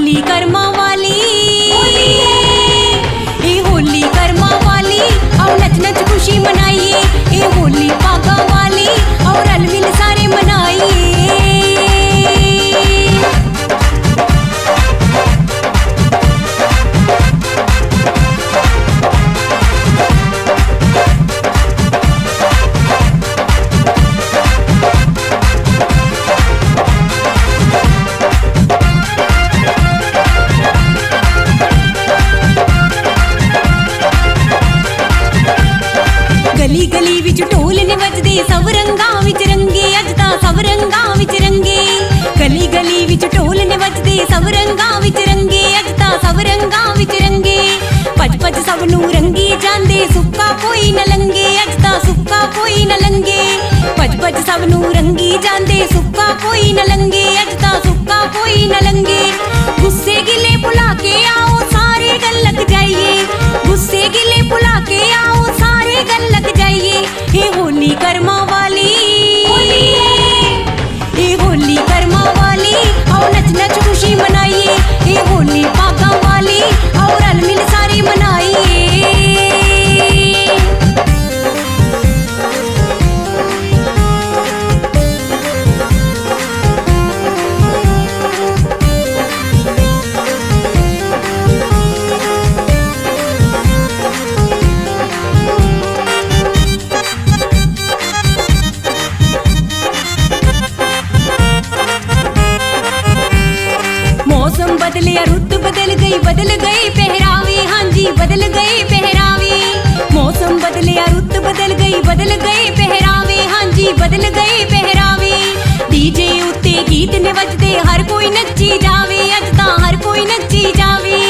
होली कर्मा वाली, ये होली कर्मा वाली, आओ नच नच खुशी मनाइए। ये होली पागा वाली, और रल मिल सारे मनाइए। गली गली विच ढोल ने वजदे, सब रंगां विच रंगे, अज तां सब रंगां विच रंगे। गली गली विच ढोल ने वजदे, सब रंगां विच रंगे, अज तां सब रंगां विच रंगे। भज भज सब नूं रंगी जांदे, सुक्का कोई न लंगे, अज तां सुक्का कोई न लंगे। भज भज सब नूं रंगी जांदे, सुक्का कोई न लंगे, अज तां सुक्का कोई न लंगे। गुस्से गिले भुला के आओ सारे गल लग जाइए, गुस्से गिले भुला के आओ सारे गल लग जाइए। ये होली कर्मा वाली, ये होली कर्मा वाली, आओ नच नच खुशी मनाइए। ये होली पागा वाली, आओ रल मिल सारे मनाइए। मौसम बदलिया, रुत बदल गई पहरावे, हाँ जी बदल गए पहरावे। मौसम बदलिया, रुत बदल गई पहरावे, हाँ जी बदल गए पहरावे। डीजे उत्ते गीत ने वजदे, हर कोई नच्ची जावे, अज तां हर कोई नच्ची जावे।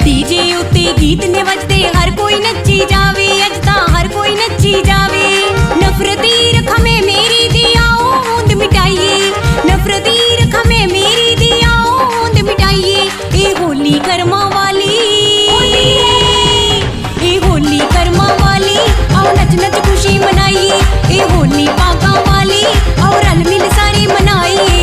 डीजे उत्ते गीत ने वजदे, हर कोई नच्ची जावे, अज तां हर कोई नच्ची जावे। नफरती रखा में मेरी दी, आओ होंद मिटाइए। नफरती रखा में मेरी दी, आओ होंद मिटाइए। ये होली कर्मा वाली, ये होली कर्मा वाली, आओ नच नच खुशी मनाइए। ये होली पागा वाली, और रल मिल सारे मनाइए।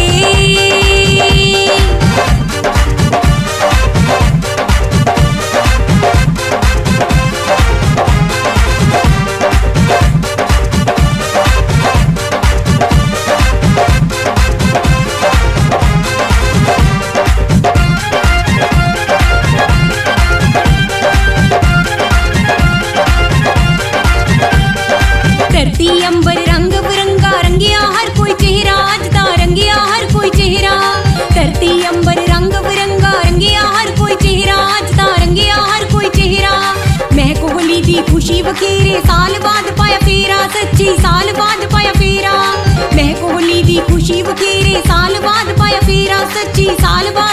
धरती अंबर रंग बिरंगा, रंगिया हर कोई चेहरा, अज तां रंगिया हर कोई चेहरा। धरती अंबर रंग बिरंगा, रंगिया हर कोई चेहरा, अज तां रंगिया हर कोई चेहरा। महक होली दी खुशी वखेरे, साल बाद पाया फेरा, सच्ची साल बाद पाया फेरा। महक होली दी खुशी वखेरे, साल बाद पाया फेरा, सच्ची साल बाद